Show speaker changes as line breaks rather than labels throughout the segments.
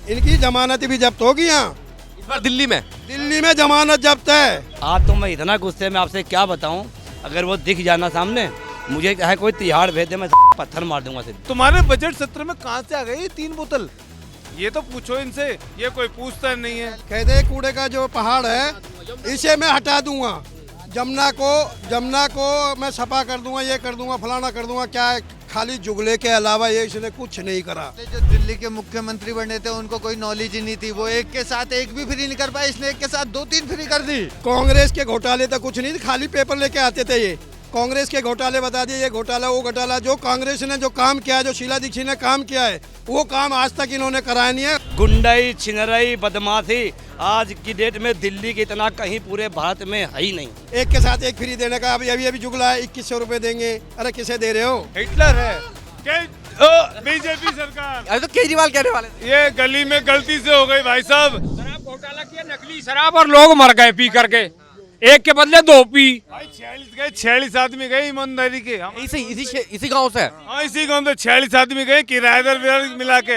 इनकी जमानत भी जब्त होगी यहाँ।
इस बार दिल्ली में
जमानत जब्त है।
आज तो मैं इतना गुस्से में आपसे क्या बताऊं, अगर वो दिख जाना सामने, मुझे चाहे कोई तिहाड़ भेज दे, मैं पत्थर मार दूंगा सिर्फ।
तुम्हारे बजट सत्र में कहाँ से आ गई ये 3 बोतल? ये तो पूछो इनसे, ये कोई पूछता नहीं है।
कहते कूड़े का जो पहाड़ है इसे मैं हटा दूंगा, जमुना को मैं सफा कर दूंगा, ये कर दूंगा, फलाना कर दूंगा। क्या है, खाली जुगले के अलावा ये इसने कुछ नहीं करा।
जो दिल्ली के मुख्यमंत्री बने थे उनको कोई नॉलेज ही नहीं थी, वो एक के साथ एक भी फ्री नहीं कर पाए, इसने एक के साथ 2-3 फ्री कर दी।
कांग्रेस के घोटाले तो कुछ नहीं थे, खाली पेपर लेके आते थे। ये कांग्रेस के घोटाले बता दिए, ये घोटाला वो घोटाला। जो कांग्रेस ने जो काम किया है, जो शीला दीक्षित ने काम किया है, वो काम आज तक इन्होंने कराया नहीं है।
गुंडाई, छिनरई, बदमाशी आज की डेट में दिल्ली के इतना कहीं पूरे भारत में है ही नहीं।
एक के साथ एक फ्री देने का अभी जुगला है, 2100 रुपए देंगे। अरे किसे दे रहे हो?
हिटलर है बीजेपी सरकार।
अरे तो केजरीवाल कहने वाले थे।
ये गली में गलती से हो गई भाई साहब।
शराब घोटाला किया, नकली शराब, और लोग मर गए पी करके, एक के बदले 2 पी।
भाई 46 आदमी गए ईमानदारी के।
इसी गांव से
हाँ, इसी गाँव में 46 आदमी गए, किराएदार मिला के।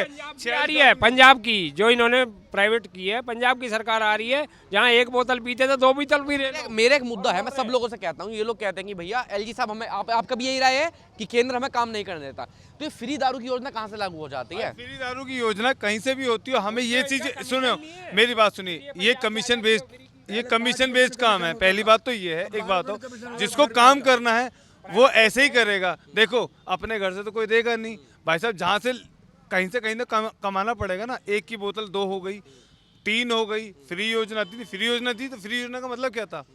आ रही है पंजाब की, जो इन्होंने प्राइवेट की है, पंजाब की सरकार आ रही है, जहाँ 1 बोतल पीते थे 2 बोतल पी रहे।
मेरा एक मुद्दा है, मैं सब लोगों से कहता हूँ, ये लोग कहते हैं कि भैया एलजी साहब हमें आपका भी यही राय है कि केंद्र हमें काम नहीं करने देता, तो ये फ्री दारू की योजना कहाँ से लागू हो जाती है?
फ्री दारू की योजना कहीं से भी होती है, हमें ये चीज सुनो, मेरी बात सुनिए। ये कमीशन बेस्ड काम है। पहली बात तो ये है, एक बात हो, जिसको काम करना है वो ऐसे ही करेगा। देखो अपने घर से तो कोई देगा नहीं भाई साहब, जहाँ से कहीं तो कमाना पड़ेगा ना। 1 की बोतल 2 हो गई, 3 हो गई। फ्री योजना थी तो फ्री योजना का मतलब क्या था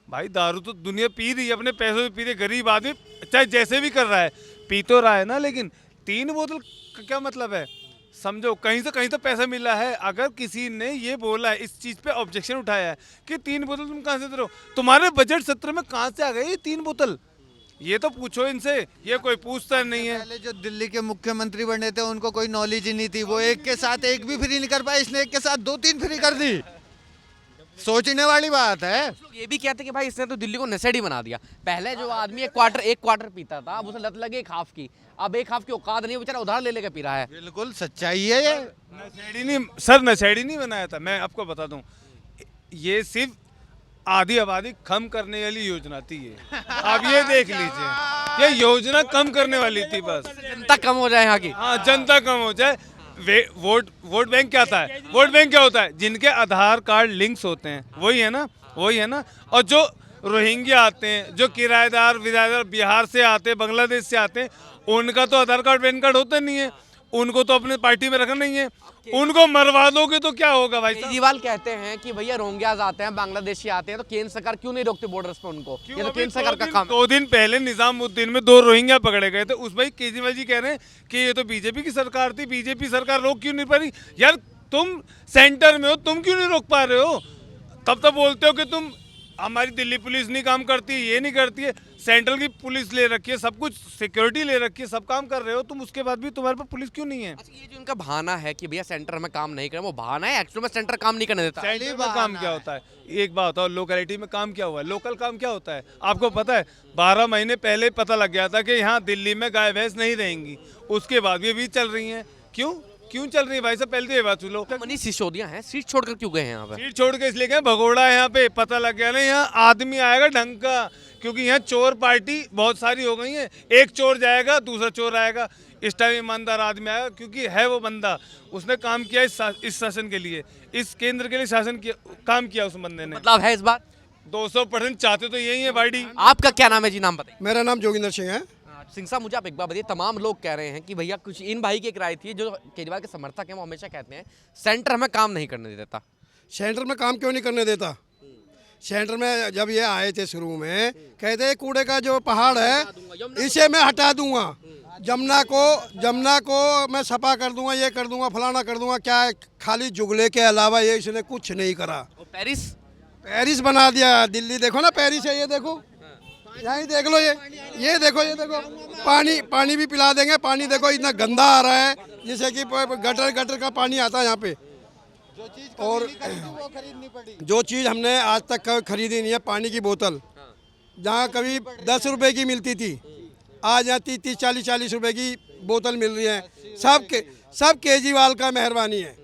भाई? दारू तो दुनिया पी रही है, अपने पैसों से पी रही है। गरीब आदमी चाहे जैसे भी कर रहा है, पी तो रहा है ना, लेकिन 3 बोतल का क्या मतलब है? समझो, कहीं तो पैसा मिला है। अगर किसी ने ये बोला है, इस चीज़ पे ऑब्जेक्शन उठाया है कि 3 बोतल तुम कहाँ से दे रहे हो, तुम्हारे बजट सत्र में कहाँ से आ गई ये 3 बोतल? ये तो पूछो इनसे, ये कोई पूछता नहीं है।
पहले जो दिल्ली के मुख्यमंत्री बने थे उनको कोई नॉलेज ही नहीं थी, वो एक के साथ एक भी फ्री नहीं कर पाए, इसने एक के साथ 2-3 फ्री कर दी। सोचने वाली बात है।
लोग ये भी कहते हैं कि भाई इसने तो दिल्ली को नशेड़ी बना दिया। पहले जो आदमी एक क्वार्टर पीता था, अब उसे लत लगे 1 हाफ की, अब 1 हाफ की औकात नहीं है, बेचारा उधार ले लेकर पी रहा है।
बिल्कुल सच्चाई है ये।
नशेड़ी नहीं बनाया था। मैं आपको बता दूं, ये सिर्फ आधी आबादी कम करने वाली योजना थी ये। अब ये देख लीजिए, ये योजना कम करने वाली थी बस।
जनता कम हो जाए यहाँ की।
हाँ, जनता कम हो जाए। वोट बैंक क्या था है? वोट बैंक क्या होता है? जिनके आधार कार्ड लिंक्स होते हैं, वही है ना। और जो रोहिंग्या आते हैं, जो किराएदार बिहार से आते हैं, बांग्लादेश से आते हैं, उनका तो आधार कार्ड पैन कार्ड होता नहीं है, उनको तो अपने पार्टी में रखना नहीं है। उनको मरवा दोगे तो क्या होगा भाई साहब?
केजरीवाल कहते हैं कि भैया रोहिंग्याज आते हैं, बांग्लादेशी आते हैं, तो केंद्र सरकार क्यों नहीं रोकती बॉर्डर्स पे उनको? ये तो केंद्र सरकार का काम है।
2 दिन पहले निजामुद्दीन में 2 रोहिंग्या पकड़े गए थे। उस भाई केजरीवाल जी कह रहे हैं कि ये तो बीजेपी की सरकार थी, बीजेपी सरकार रोक क्यों नहीं पा रही? यार तुम सेंटर में हो, तुम क्यों नहीं रोक पा रहे हो? तब तो बोलते हो कि तुम, हमारी दिल्ली पुलिस नहीं काम करती, ये नहीं करती है। सेंट्रल की पुलिस ले रखी है, सब कुछ सिक्योरिटी ले रखी है, सब काम कर रहे हो तुम, उसके बाद भी तुम्हारे पास पुलिस क्यों नहीं है?
अच्छा, ये जो उनका बहाना है कि भैया सेंटर हमें काम नहीं करे, वो बहाना है? एक्चुअली में सेंटर काम नहीं करने देता।
सेंटर में काम क्या होता है? एक बात बताओ, लोकेलिटी में काम क्या हुआ है? लोकल काम क्या होता है आपको पता है? 12 महीने पहले पता लग गया था कि यहाँ दिल्ली में गाय भैंस नहीं रहेंगी, उसके बाद भी चल रही है। क्यों चल रही है भाई साहब? पहले तो ये बात सुन लो।
मनीष सिसोदिया हैं, सीट छोड़कर क्यों गए हैं यहाँ पे?
सीट छोड़ के इसलिए गए, भगोड़ा है यहाँ पे। पता लग गया ना यहाँ आदमी आएगा ढंग का, क्योंकि यहाँ चोर पार्टी बहुत सारी हो गई है। एक चोर जाएगा, दूसरा चोर आएगा। इस टाइम ईमानदार आदमी आएगा, क्योंकि है वो बंदा, उसने काम किया इस शासन के लिए, इस केंद्र के लिए काम किया उस बंदे ने।
मतलब है इस बात?
200% चाहते तो यही है भाई।
आपका क्या नाम है जी? नाम बताइए।
मेरा नाम जोगिंदर सिंह है।
सिंह साहब, मुझे आप एक बार बताइए, तमाम लोग कह रहे हैं कि भैया कुछ इन भाई की एक राय थी, जो केजरीवाल के समर्थक हैं, वो हमेशा कहते हैं सेंटर हमें काम नहीं करने देता।
सेंटर में काम क्यों नहीं करने देता? सेंटर में जब ये आए थे शुरू में, कहते कूड़े का जो पहाड़ है इसे मैं हटा दूंगा, जमुना को मैं सफा कर दूंगा, ये कर दूंगा, फलाना कर दूंगा। क्या है, खाली जुगले के अलावा ये इसने कुछ नहीं करा। पेरिस बना दिया। दिल्ली देखो ना, पेरिस है, ये देखो, यहीं देख लो, ये देखो पानी भी पिला देंगे। पानी देखो इतना गंदा आ रहा है, जैसे कि गटर का पानी आता है यहाँ पे। और जो चीज़ हमने आज तक खरीदी नहीं है, पानी की बोतल, जहाँ कभी 10 रुपए की मिलती थी, आज यहाँ 30-40 रुपए की बोतल मिल रही है। सब केजरीवाल का मेहरबानी है।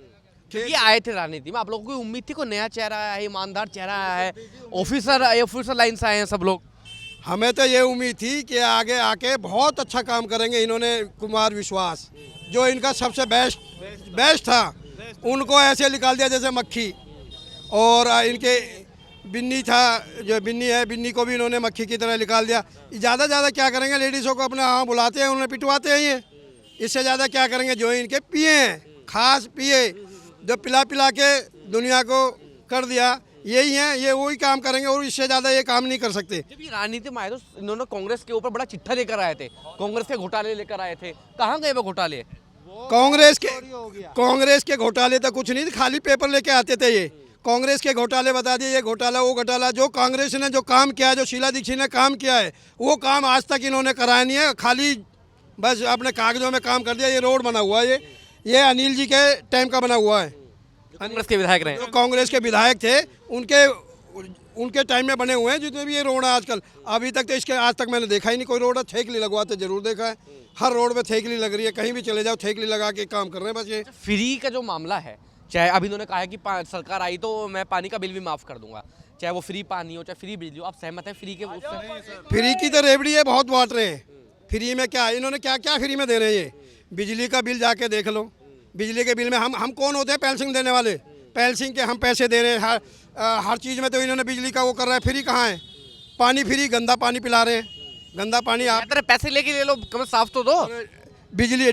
ये आए थे राजनीति में, आप लोगों को उम्मीद थी कोई नया चेहरा आया है, ईमानदार चेहरा आया है, ऑफिसर लाइन से आए हैं सब लोग?
हमें तो ये उम्मीद थी कि आगे आके बहुत अच्छा काम करेंगे इन्होंने। कुमार विश्वास जो इनका सबसे बेस्ट था, उनको ऐसे निकाल दिया जैसे मक्खी। और इनके बिन्नी था, जो बिन्नी है, बिन्नी को भी इन्होंने मक्खी की तरह निकाल दिया। ज़्यादा ज़्यादा क्या करेंगे, लेडीज़ों को अपने यहाँ बुलाते हैं, उन्हें पिटवाते हैं ये। इससे ज़्यादा क्या करेंगे, जो इनके पिए हैं, खास पिए, जो पिला पिला के दुनिया को कर दिया, यही है, ये वही काम करेंगे और इससे ज़्यादा ये काम नहीं कर सकते।
जब ये राजनीति में आए तो इन्होंने कांग्रेस के ऊपर बड़ा चिट्ठा लेकर आए थे, कांग्रेस के घोटाले लेकर आए थे। कहाँ गए वो घोटाले?
कांग्रेस के घोटाले तो कुछ नहीं, खाली पेपर लेके आते थे ये। कांग्रेस के घोटाले बता दिए, ये घोटाला वो घोटाला। जो कांग्रेस ने जो काम किया है, जो शीला दीक्षित ने काम किया है, वो काम आज तक इन्होंने कराया नहीं है। खाली बस अपने कागजों में काम कर दिया। ये रोड बना हुआ है, ये अनिल जी के टाइम का बना हुआ है।
कांग्रेस के विधायक रहे,
जो कांग्रेस के विधायक थे उनके टाइम में बने हुए हैं जितने भी ये रोड है आजकल। अभी तक तो इसके आज तक मैंने देखा ही नहीं कोई रोड है। थेकली लगवाते जरूर देखा है, हर रोड पे थेकली लग रही है, कहीं भी चले जाओ थेकली लगा के काम कर रहे हैं बस ये।
फ्री का जो मामला है, चाहे अभी इन्होंने कहा है कि सरकार आई तो मैं पानी का बिल भी माफ़ कर दूंगा, चाहे वो फ्री पानी हो चाहे फ्री बिजली हो, आप सहमत हैं फ्री के उससे?
फ्री की तो रेवड़ी है, बहुत बांट रहे हैं। फ्री में क्या, इन्होंने क्या क्या फ्री में दे रहे हैं ये? बिजली का बिल जाके देख लो, बिजली के बिल में हम कौन होते हैं पैल सिंह देने वाले? पैल सिंह के हम पैसे दे रहे हैं, हर चीज़ में तो इन्होंने बिजली का वो कर रहा है। फ्री कहाँ है? पानी फ्री, गंदा पानी पिला रहे हैं, गंदा पानी। आप
तेरे पैसे लेके ले लो, कम साफ तो दो।
बिजली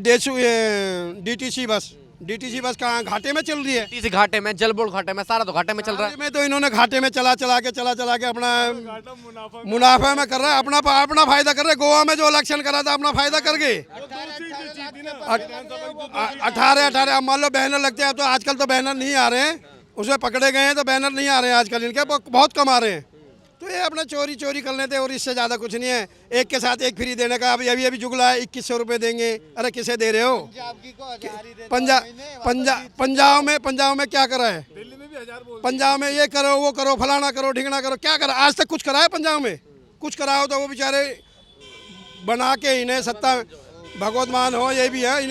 डीटीसी बस कहाँ घाटे में चल रही है?
इसी घाटे में, जल बोर्ड घाटे में, सारा तो घाटे में चल रहा है।
में तो इन्होंने घाटे में चला चला के अपना मुनाफा में कर रहा है, अपना फायदा कर रहे हैं। गोवा में जो इलेक्शन करा था अपना फायदा कर गए। 18 अब मान लो बैनर लगते हैं, तो आजकल तो बैनर नहीं आ रहे हैं, उसमें पकड़े गए हैं तो बैनर नहीं आ रहे हैं आजकल, इनके बहुत कम आ रहे हैं। तो ये अपना चोरी कर लेते हैं और इससे ज़्यादा कुछ नहीं है। एक के साथ एक फ्री देने का अभी जुगला है, 2100 रुपये देंगे। अरे किसे दे रहे हो? पंजाब में क्या करा है? पंजाब में ये करो, वो करो, फलाना करो, ढिंगना करो, क्या करा? आज तक कुछ करा है पंजाब में? कुछ करा हो तो वो बेचारे बना के इन्हें सत्ता, भगवत मान हो ये भी है,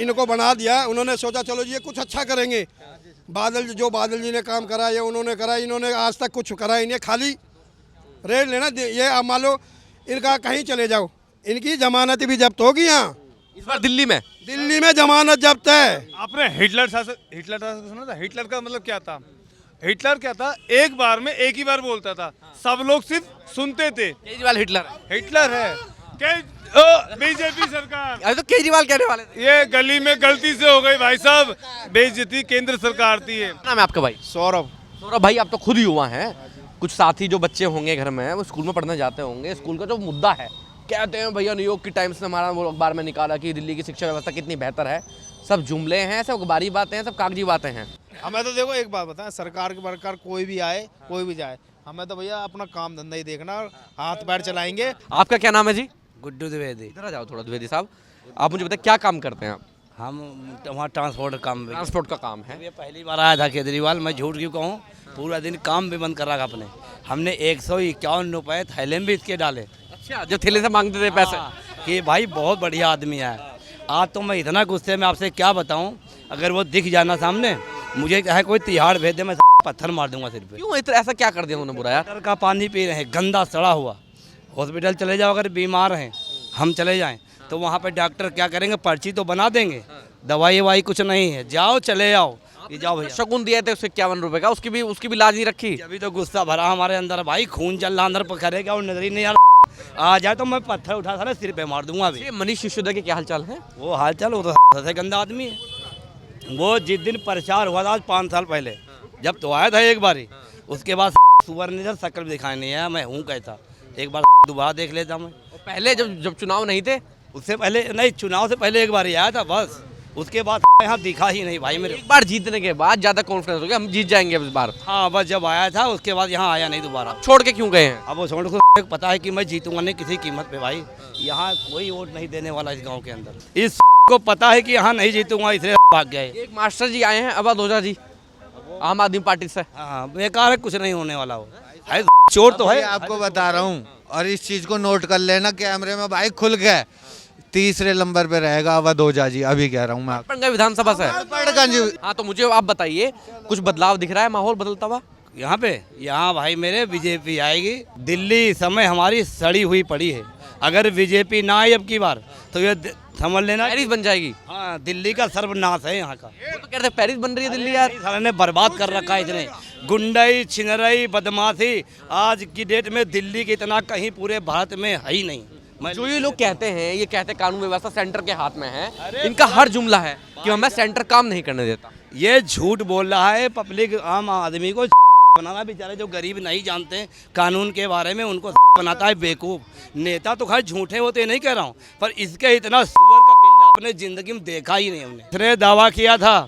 इनको बना दिया। उन्होंने सोचा चलो जी ये कुछ अच्छा करेंगे। बादल जी ने काम करा, ये उन्होंने करा, इन्होंने आज तक कुछ करा इन्हें, खाली रेट लेना। ये अब मान लो इनका कहीं चले जाओ, इनकी जमानत भी जब्त होगी। यहाँ
इस बार दिल्ली में
जमानत जब्त है।
आपने हिटलर शासक सुना था? हिटलर का मतलब क्या था? हिटलर क्या था, एक बार में एक ही बार बोलता था, सब लोग सिर्फ सुनते थे।
केजरीवाल
हिटलर है बीजेपी सरकार।
अरे तो केजरीवाल कहने वाले थे।
ये गली में गलती से हो गई भाई साहब, बेइज्जती केंद्र सरकार थी। है
नाम है आपका भाई? सौरभ भाई, आप तो खुद युवा हैं, कुछ साथी जो बच्चे होंगे घर में, वो स्कूल में पढ़ने जाते होंगे। स्कूल का जो मुद्दा है, कहते हैं भैया न्यूयॉर्क की टाइम्स ने हमारा वो अखबार में निकाला कि दिल्ली की शिक्षा व्यवस्था कितनी बेहतर है। सब जुमले हैं, सब अखबारी बातें हैं, सब कागजी बातें हैं।
हमें तो देखो एक बात बताएं, सरकार के वर्कर कोई भी आए कोई भी जाए, हमें तो भैया अपना काम धंधा ही देखना, हाथ पैर चलाएंगे।
आपका क्या नाम है जी?
गुड्डू द्विवेदी।
इधर आ जाओ थोड़ा द्विवेदी साहब, आप मुझे बताएं क्या काम करते हैं आप?
हम वहाँ ट्रांसपोर्ट
ट्रांसपोर्ट का काम है।
ये पहली बार आया था केजरीवाल, मैं झूठ क्यों कहूँ, पूरा दिन काम भी बंद कर रखा अपने। हमने 151 रुपये थैले में भी इसके डाले।
अच्छा, जो थैले से मांगते थे पैसे?
कि भाई बहुत बढ़िया आदमी है। आज तो मैं इतना गुस्से में आपसे क्या बताऊं, अगर वो दिख जाना सामने, मुझे है कोई तिहाड़ भेज दे, मैं पत्थर मार दूंगा सिर पे।
क्यों इतना ऐसा क्या कर दिया उन्होंने बुरा यार?
टैंकर का पानी पी रहे हैं, गंदा सड़ा हुआ। हॉस्पिटल चले जाओ, अगर बीमार हैं, हम चले जाएं तो वहाँ पे डॉक्टर क्या करेंगे, पर्ची तो बना देंगे, दवाई ववाई कुछ नहीं है, जाओ चले जाओ। ये जाओ भैया,
शगुन दिए थे 51 रुपए का, उसकी भी लाज नहीं रखी।
अभी तो गुस्सा भरा हमारे अंदर, भाई खून चल रहा अंदर, करेगा और नजर ही नहीं आ जाए तो मैं पत्थर उठा सारा सिर पे मार दूंगा। अभी
ये मनीष सिसोदिया के क्या हालचाल है?
वो हालचाल, वो तो सबसे गंदा आदमी है। वो जिस दिन प्रचार हुआ था आज 5 साल पहले, जब तो आया था एक बारी, उसके बाद सुवर ने शक्ल भी दिखाई नहीं है, मैं हूँ कहता। एक बार दोबारा देख लेता मैं।
पहले जब चुनाव नहीं थे,
उससे पहले नहीं, चुनाव से पहले एक बार ही आया था बस, उसके बाद यहाँ दिखा ही नहीं भाई मेरे।
एक बार जीतने के बाद ज्यादा कॉन्फिडेंस हो गया, हम जीत जाएंगे इस बार।
हाँ बस जब आया था उसके बाद यहाँ आया नहीं दोबारा।
छोड़ के क्यों गए हैं?
अब वो छोड़ को पता है कि मैं जीतूंगा नहीं किसी कीमत पे भाई, यहाँ कोई वोट नहीं देने वाला इस गाँव के अंदर। इस को पता है कि यहाँ नहीं जीतूंगा, इसलिए भाग गए।
एक मास्टर जी आए हैं अवध ओझा जी, आम आदमी पार्टी से।
हाँ बेकार है, कुछ नहीं होने वाला वो है, चोर तो है।
आपको बता रहा हूँ, और इस चीज को नोट कर लेना कैमरे में भाई खुल गए। तीसरे नंबर पे रहेगा अवध ओझा जी, अभी कह रहा हूँ मैं।
गए विधानसभा से।
पड़गंज
हाँ तो मुझे आप बताइए, कुछ बदलाव दिख रहा है, माहौल बदलता हुआ?
यहाँ भाई मेरे बीजेपी आएगी। दिल्ली इस समय हमारी सड़ी हुई पड़ी है। अगर बीजेपी ना आई अब की बार तो ये समझ लेना
पेरिस बन जाएगी।
हाँ, दिल्ली का सर्वनाश है यहाँ का।
वो तो कहते हैं पेरिस बन रही है दिल्ली यार।
साले ने बर्बाद कर रखा है इतने गुंडाई, छिनरई, बदमाशी। आज की डेट में दिल्ली के इतना कहीं पूरे भारत में है ही नहीं।
जो ये लोग कहते हैं, ये कहते हैं कानून व्यवस्था सेंटर के हाथ में है, इनका हर जुमला है कि हमें सेंटर काम नहीं करने देता।
ये झूठ बोल रहा है पब्लिक, आम आदमी को बनाना। बेचारे जो गरीब नहीं जानते कानून के बारे में, उनको बनाता है बेवकूफ। नेता तो खैर झूठे होते नहीं कह रहा हूँ, पर इसके इतना सुअर का पिल्ला अपने जिंदगी में देखा ही नहीं हमने। इसने दावा किया था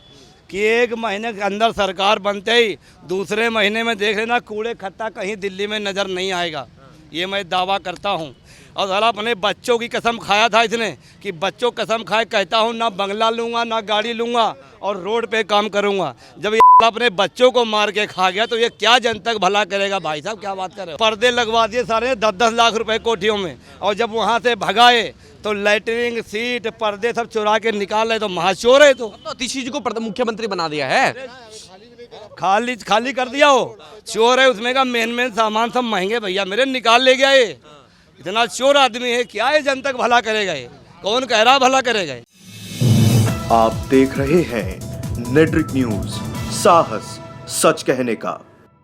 कि 1 महीने के अंदर सरकार बनते ही दूसरे महीने में देख लेना कूड़े खत्ता कहीं दिल्ली में नज़र नहीं आएगा। ये मैं दावा करता हूँ। और साला अपने बच्चों की कसम खाया था इसने कि बच्चों कसम खाए कहता हूँ ना बंगला लूँगा ना गाड़ी लूँगा और रोड पे काम करूँगा। जब ये अपने बच्चों को मार के खा गया तो ये क्या जनता का भला करेगा? भाई साहब क्या बात कर रहे हो? पर्दे लगवा दिए सारे 10-10 लाख रुपए कोठियों में, और जब वहाँ से भगाए तो लैटरिन सीट पर्दे सब चुरा के निकाल रहे, तो महाचोर है। तो
अतिशी जी को मुख्यमंत्री बना दिया है।
खाली कर दिया हो, चोर है। उसमें का मेन सामान सब महंगे भैया मेरे निकाल ले गया। ये इतना चोर आदमी है, क्या ये जनता का भला करेगा? ये कौन कह रहा भला करेगा?
आप देख रहे हैं नेट्रिक न्यूज, साहस सच कहने का।